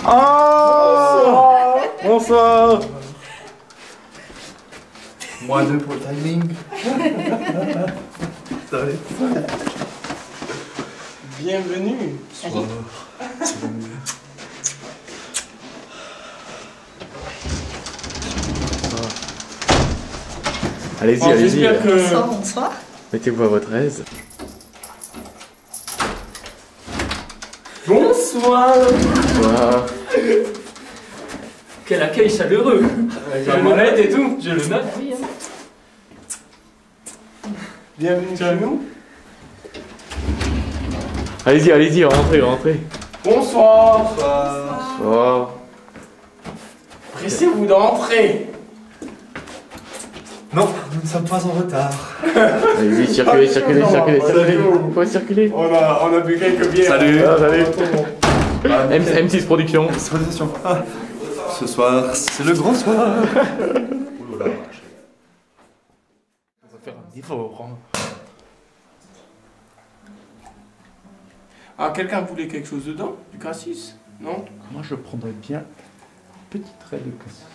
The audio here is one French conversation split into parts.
Oh, bonsoir. Moins 2 pour le timing. Bienvenue. Allez-y, Bon, allez-y. j'espère que... Bonsoir, bonsoir. Mettez-vous à votre aise. Bonsoir. Voilà. Quel accueil chaleureux. Avec la molette et tout. Je le note. Bienvenue chez nous. Allez-y, allez-y, rentrez, rentrez. Bonsoir. Oh. Pressez-vous d'entrer. Non, nous ne sommes pas en retard. Allez-y, circulez, circulez, circulez, circulez. Faut circuler. On a bu quelques bières. Salut. Ah, salut. M6 Production. Salutation. Ah, ce soir, c'est le grand soir. Oh là là. On va faire un effort. Ah, quelqu'un voulait quelque chose dedans? Du cassis? Non? Moi, je prendrais bien un petit trait de cassis.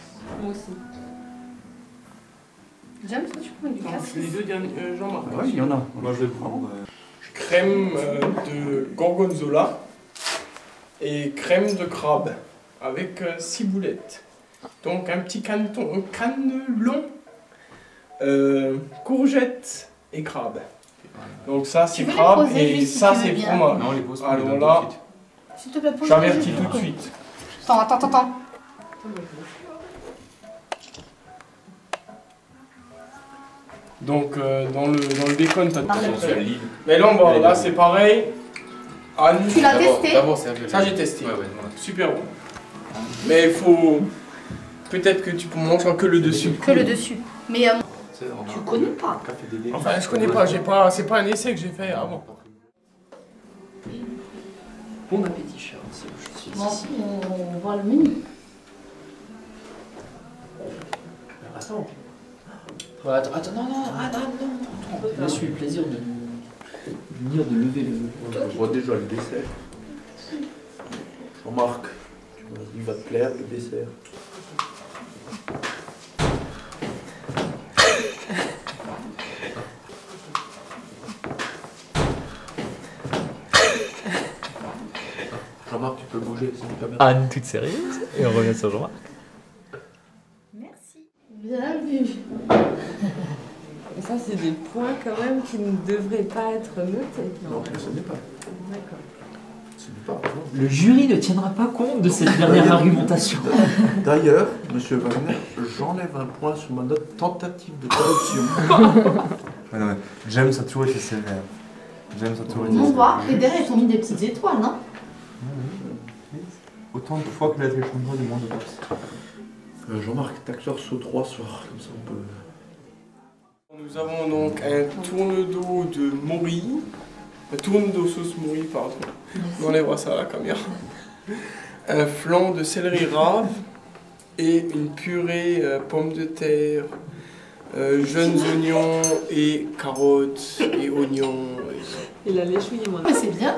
Moi aussi. J'aime ça, tu prends du Non, cassis. les deux derniers, Jean-Marc. Oui, il y en a. Moi, je vais prendre. Crème de gorgonzola et crème de crabe avec ciboulette. Donc un petit cannelon, courgette et crabe. Donc ça c'est Tu veux les crabe poser et juste si ça tu veux c'est bien. fromage. Non, les pose pas. Alors là, S'il te plaît, pose j'avertis tout de suite. Attends. Donc dans le bacon t'as Dans le- tout. Mais là, bon, là c'est pareil. Anne, Tu l'as testé? ça j'ai testé. Super bon. Mais il faut... Peut-être que tu peux manger que le dessus. Que le dessus. Mais tu connais pas. Enfin, je connais pas, c'est pas un essai que j'ai fait avant. Bon appétit, cher. Bon, on voit le menu. Attends. Attends, non. Je me suis le plaisir de venir de lever le. Je vois déjà le dessert. Jean-Marc, il va te plaire le dessert. Jean-Marc, tu peux bouger, c'est une caméra. Anne toute sérieuse. Et on revient sur Jean-Marc. Merci. Bien vu. Et ça, c'est des points quand même qui ne devraient pas être notés. Non, ce n'est pas. D'accord. Ce n'est pas. Le jury ne tiendra pas compte de cette dernière argumentation. D'ailleurs, monsieur Wagner, j'enlève un point sur ma note tentative de corruption. James a toujours été sévère. James a toujours été On sévère. voit. Et derrière, ils ont mis des petites étoiles, non? Autant de fois que il a été champion du monde de boxe. Jean-Marc, tacle sur 3 soirs, comme ça on peut. Nous avons donc un tourne-dos de mori. Un tourne-dos sauce mori, pardon. On enlèvera ça à la caméra. Un flan de céleri rave et une purée pommes de terre, jeunes oignons et carottes et oignons. Il a l'échouillé, moi. Mais c'est bien.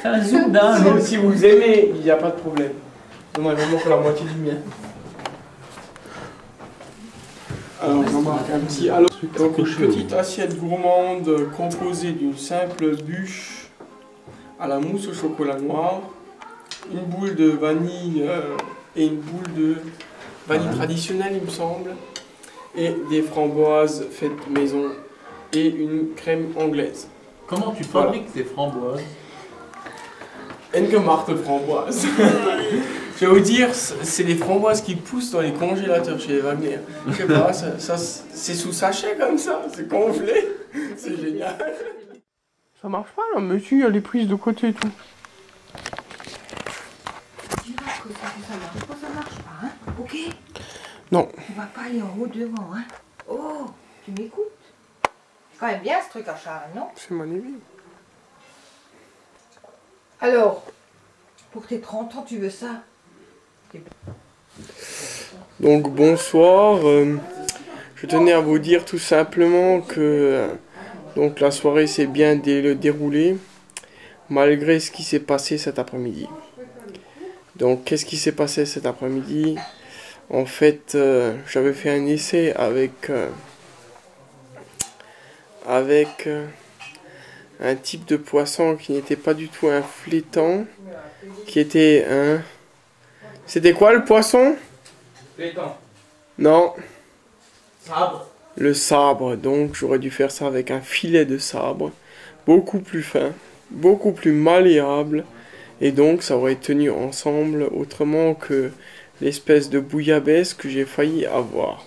Fais un zoom d'un. Si vous aimez, il n'y a pas de problème. Dommage, il manque la moitié du mien. Alors, on marque un petit. Alors, donc, une petite assiette gourmande composée d'une simple bûche à la mousse au chocolat noir, une boule de vanille et une boule de vanille traditionnelle, il me semble, et des framboises faites maison et une crème anglaise. Comment tu fabriques tes framboises? Engemarte framboises. Je vais vous dire, c'est des framboises qui poussent dans les congélateurs chez Wagner. Je sais pas, c'est sous sachet comme ça, c'est gonflé. C'est génial. Ça marche pas là, monsieur, elle est prise de côté et tout. Tu vois que ça marche pas, hein? Ok? Non. On va pas aller en haut devant, hein? Oh, tu m'écoutes? C'est quand même bien ce truc à Charles, non? C'est magnifique. Alors, pour tes 30 ans, tu veux ça? Donc bonsoir, je tenais à vous dire tout simplement que donc la soirée s'est bien déroulée malgré ce qui s'est passé cet après-midi. Donc, qu'est-ce qui s'est passé cet après-midi? En fait, j'avais fait un essai avec un type de poisson qui n'était pas du tout un flétan, qui était un... C'était quoi le poisson? Flétan. Non. Sabre. Le sabre. Donc, j'aurais dû faire ça avec un filet de sabre, beaucoup plus fin, beaucoup plus malléable, et donc ça aurait tenu ensemble autrement que l'espèce de bouillabaisse que j'ai failli avoir.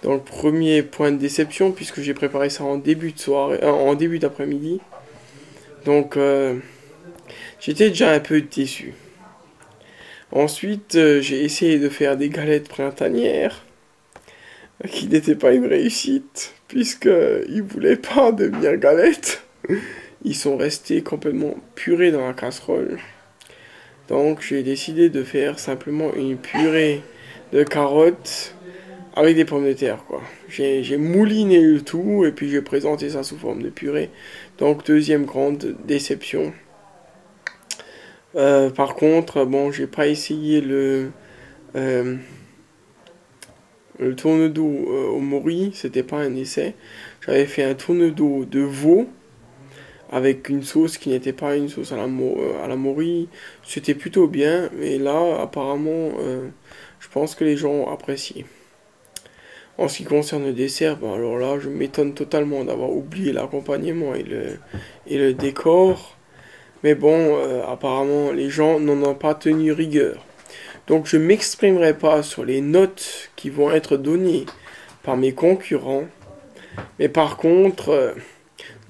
Donc premier point de déception puisque j'ai préparé ça en début de soirée, en début d'après-midi. Donc j'étais déjà un peu déçu. Ensuite j'ai essayé de faire des galettes printanières qui n'étaient pas une réussite puisque ils voulaient pas devenir galettes. Ils sont restés complètement purés dans la casserole. Donc j'ai décidé de faire simplement une purée de carottes avec des pommes de terre, quoi. J'ai mouliné le tout et puis j'ai présenté ça sous forme de purée. Donc deuxième grande déception. Par contre, bon, j'ai pas essayé le tourne-dos au mori, c'était pas un essai. J'avais fait un tourne-dos de veau avec une sauce qui n'était pas une sauce à la mori. C'était plutôt bien, mais là, apparemment, je pense que les gens ont apprécié. En ce qui concerne le dessert, ben alors là, je m'étonne totalement d'avoir oublié l'accompagnement et le décor. Mais bon, apparemment, les gens n'en ont pas tenu rigueur. Donc, je ne m'exprimerai pas sur les notes qui vont être données par mes concurrents. Mais par contre...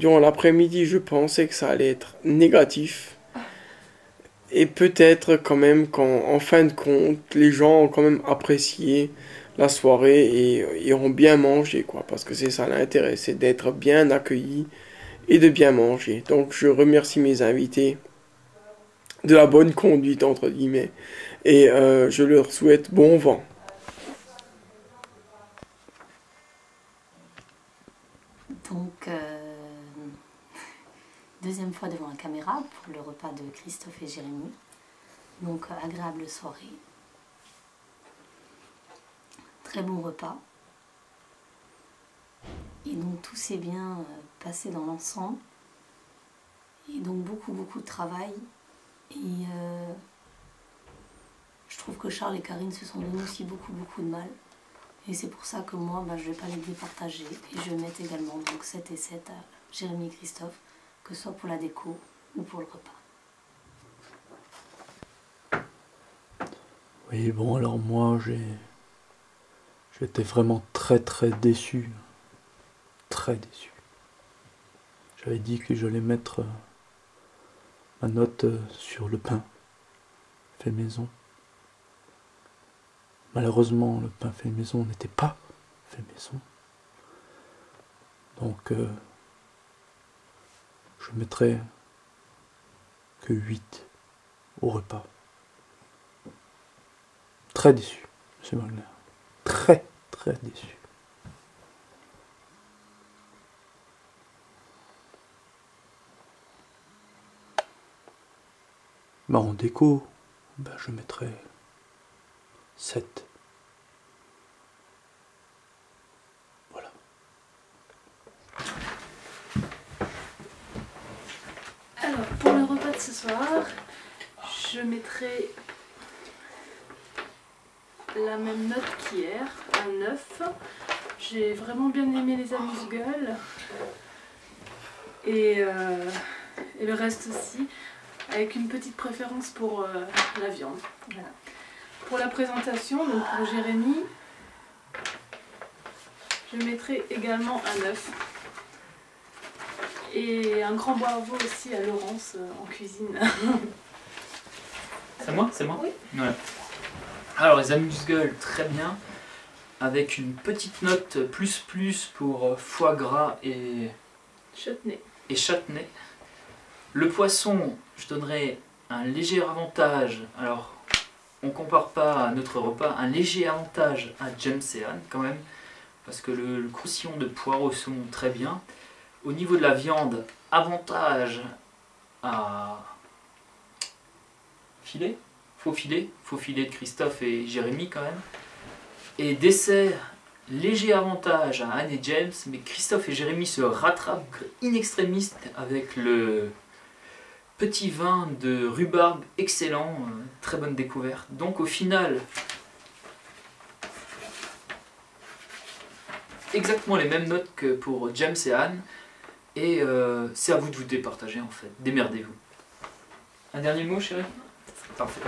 durant l'après-midi, je pensais que ça allait être négatif. Et peut-être quand même qu'en fin de compte, les gens ont quand même apprécié la soirée et ont bien mangé, quoi. Parce que c'est ça l'intérêt, c'est d'être bien accueilli et de bien manger. Donc je remercie mes invités de la bonne conduite, entre guillemets. Et je leur souhaite bon vent. Donc... deuxième fois devant la caméra pour le repas de Christophe et Jérémy. Donc agréable soirée. Très bon repas. Et donc tout s'est bien passé dans l'ensemble. Et donc beaucoup de travail. Et je trouve que Charles et Karine se sont donné aussi beaucoup de mal. Et c'est pour ça que moi, je ne vais pas les départager. Et je vais mettre également donc 7 et 7 à Jérémy et Christophe, que ce soit pour la déco ou pour le repas. Oui, bon, alors moi, j'étais vraiment très déçu. Très déçu. J'avais dit que j'allais mettre ma note sur le pain fait maison. Malheureusement, le pain fait maison n'était pas fait maison. Donc, je mettrai que 8 au repas. Très déçu, M. Wagner. Très déçu. En déco, je mettrai 7. Voilà. Alors, pour le repas de ce soir, je mettrai la même note qu'hier, un 9. J'ai vraiment bien aimé les amuse-gueules. Et le reste aussi, avec une petite préférence pour la viande. Voilà. Pour la présentation, donc pour Jérémy, je mettrai également un 9. Et un grand bravo aussi à Laurence en cuisine. C'est moi? C'est moi? Oui. Ouais. Alors les amuse-gueules, très bien. Avec une petite note plus pour foie gras et châtenay. Le poisson, je donnerai un léger avantage. Alors, on compare pas à notre repas, un léger avantage à James et Anne quand même. Parce que le croustillon de poireaux sont très bien. Au niveau de la viande, avantage à filet, faux filet de Christophe et Jérémy quand même. Et dessert, léger avantage à Anne et James, mais Christophe et Jérémy se rattrapent in extremis avec le petit vin de rhubarbe excellent, très bonne découverte. Donc au final, exactement les mêmes notes que pour James et Anne, et c'est à vous de vous départager en fait, démerdez-vous. Un dernier mot, chérie? Parfait.